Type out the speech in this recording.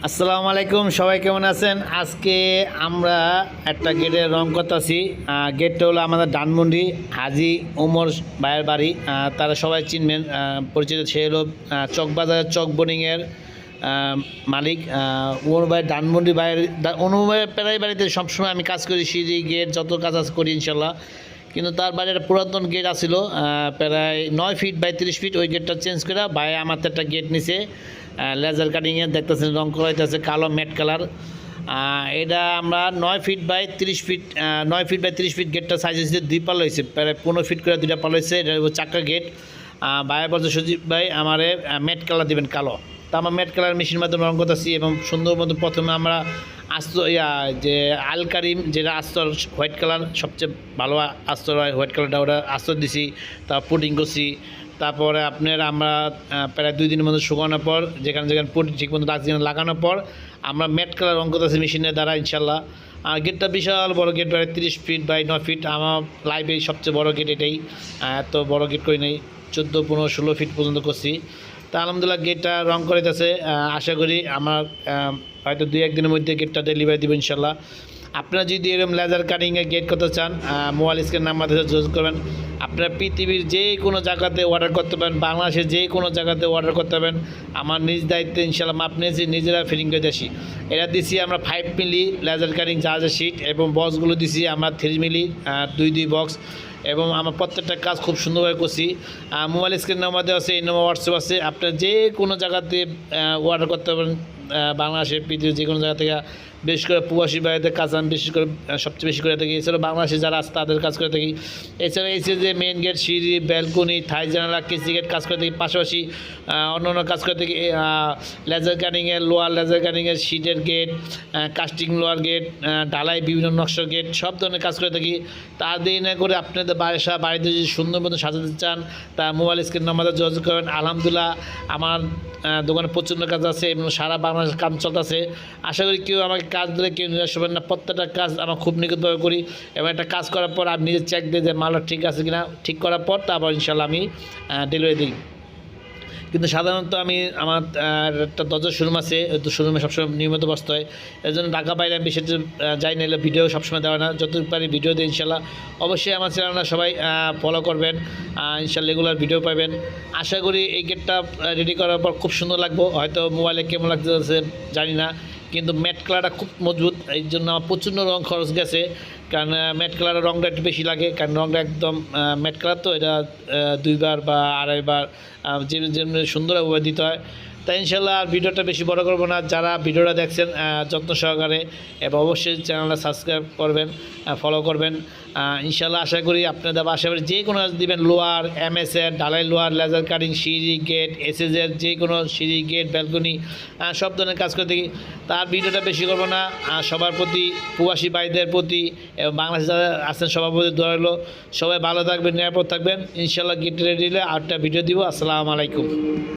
আসসালামু আলাইকুম, সবাই কেমন আছেন? আজকে আমরা একটা গেটের রং করতেছি। গেটটা হলো আমাদের ধানমন্ডি হাজি ওমর ভাইয়ের বাড়ি। তারা সবাই চিনবেন, পরিচিত। সে হলো চকবাজারের চক বোর্ডিংয়ের মালিক ওমর ভাই। ধানমন্ডি ভাইয়ের ওমর ভাইয়ের প্রায় বাড়িতে সবসময় আমি কাজ করি, সিঁড়ি গেট যত কাজ করি ইনশাল্লাহ। কিন্তু তার বাইরে একটা পুরাতন গেট আসিল, প্রায় 9 ফিট বাই 30 ফিট। ওই গেটটা চেঞ্জ করে ভাই আমার তো একটা গেট নিছে লেজার কাটিংয়ে, দেখতেছেন রং করা হইতেছে কালো ম্যাট কালার। এটা আমরা 9 feet by 30 feet 9 feet by 30 feet গেটটা সাইজ হয়েছে 2 পাল হয়েছে, প্রায় 15 ফিট করে 2টা পাল হয়েছে। এটা চাক্কা গেট। ভাইয়ের বলছে সজীব ভাই আমারে ম্যাট কালার দেবেন কালো। তা আমার ম্যাট কালার মেশিনের মাধ্যমে রং করতেছি এবং সুন্দর মতো প্রথমে আমরা আস্তর যে আলকারিম, যেটা আস্তর হোয়াইট কালার সবচেয়ে ভালো আস্তর হয়, হোয়াইট কালারটা ওটা আস্তর দিছি, তা পুডিং করছি। তারপরে আপনার আমরা প্রায় 2 দিনের মধ্যে শুকানোর পর যেখানে যেখানে পুডিং ঠিক মতো লাগানোর পর আমরা ম্যাট কালার রং করতেছি মেশিনের দ্বারা ইনশাল্লাহ। আর গেটটা বিশাল বড় গেট, প্রায় 30 ফিট বাই 9 ফিট। আমার লাইফে সবচেয়ে বড় গেট এটাই। এত বড় গেট করি নাই, 14, 15, 16 ফিট পর্যন্ত করছি। তা আলহামদুলিল্লাহ গেটটা রং করিতেছে। আশা করি আমার হয়তো 2-1 দিনের মধ্যে গেটটা ডেলিভারি দেবেন ইনশাল্লাহ। আপনারা যদি এরকম লেজার কাটিংয়ে গেট করতে চান, মোবাইল স্ক্রিন নাম্বার থেকে যোগাযোগ করবেন। আপনারা পৃথিবীর যে কোনো জায়গাতে অর্ডার করতে পারেন, বাংলাদেশের যে কোনো জায়গাতে অর্ডার করতে পারেন। আমার নিজ দায়িত্বে ইনশাল্লাহ মাপ নিয়েছি, নিজেরা ফিটিং করে দিয়েছি। এটা দিছি আমরা 5 মিলি লেজার কাটিং চার্জার শিট, এবং বক্সগুলো দিছি আমরা 3 মিলি 2 বক্স। এবং আমার প্রত্যেকটা কাজ খুব সুন্দরভাবে করছি। মোবাইল স্ক্রিন নাম্বার দেওয়া আছে, এই নম্বর হোয়াটসঅ্যাপ আছে। আপনারা যে কোনো জায়গাতে অর্ডার করতে পারেন, বাংলাদেশের পৃথিবীর যে কোনো জায়গা থেকে। বিশেষ করে প্রবাসী বাড়িতে কাজ আমি বিশেষ করে সবচেয়ে বেশি করে থাকি। এছাড়াও বাংলাদেশে যারা আছে তাদের কাজ করে থাকি। এছাড়া এসে যে মেন গেট, সিঁড়ি, ব্যালকনি, থাই জানালা, কেসি গেট কাজ করে থাকি। পাশাপাশি অন্য অন্য কাজ করে থাকি। লেজার কাটিংয়ের, লোয়ার লেজার কাটিংয়ের, শিটের গেট, কাস্টিং লোয়ার গেট, ঢালাই, বিভিন্ন নকশার গেট, সব ধরনের কাজ করে থাকি। তার দেরি না করে আপনাদের বাড়িতে যদি সুন্দর মতো সাজাতে চান, তা মোবাইল স্ক্রিন নাম্বারে যোগাযোগ করেন। আলহামদুলিল্লাহ আমার দোকানে প্রচণ্ড কাজ আছে এবং সারা বাংলাদেশের কাজ চলতেছে। আশা করি কেউ আমাকে কাজ দিলে কেউ নিরাশ হবেন না। প্রত্যেকটা কাজ আমার খুব নিখুঁতভাবে করি, এবং একটা কাজ করার পর আমি নিজে চেক দিই যে মালটা ঠিক আছে কিনা। ঠিক করার পর তারপর ইনশাল্লাহ আমি ডেলিভারি দিই। কিন্তু সাধারণত আমি আমার একটা দরজার শোরুম আছে, তো শোরুমে সবসময় নিয়মিত বসতে হয়। এর জন্য ঢাকা বাইরে আমি বেশি যাই না, ভিডিও সবসময় দেওয়া না, যতটুকু পারি ভিডিও দিই ইনশাল্লাহ। অবশ্যই আমার চ্যানেলটা সবাই ফলো করবেন, ইনশাল্লাহ রেগুলার ভিডিও পাবেন। আশা করি এই গেটটা রেডি করার পর খুব সুন্দর লাগবে। হয়তো মোবাইলে কেমন লাগতেছে জানি না, কিন্তু ম্যাট কালারটা খুব মজবুত, এই জন্য আমার প্রচণ্ড রং খরচ গেছে। কারণ ম্যাট কালারের রংটা একটু বেশি লাগে, কারণ রংটা একদম ম্যাট কালার, তো এটা 2 বার বা 2.5 বার যেমনি সুন্দরভাবে দিতে হয়। তাই ইনশাল্লাহ আর ভিডিওটা বেশি বড় করবো না। যারা ভিডিওটা দেখছেন যত্ন সহকারে, এবং অবশ্যই চ্যানেলটা সাবস্ক্রাইব করবেন, ফলো করবেন। ইনশাল্লাহ আশা করি আপনাদের বাসায় যে কোনো কাজ দিবেন, লোয়ার, এমএসের, ঢালাই লোয়ার, লেজার কাটিং, সিঁড়ি গেট, এসএসের যে কোনো সিঁড়ি গেট, ব্যালকনি, সব ধরনের কাজ করে থাকি। তার ভিডিওটা বেশি করবো না। সবার প্রতি, প্রবাসী ভাইদের প্রতি এবং বাংলাদেশে যারা আছেন সবার প্রতি দোয়া রইল। সবাই ভালো থাকবেন, নিরাপদ থাকবেন। ইনশাল্লাহ গেট রেডি হলে আরেকটা ভিডিও দিব। আসসালামু আলাইকুম।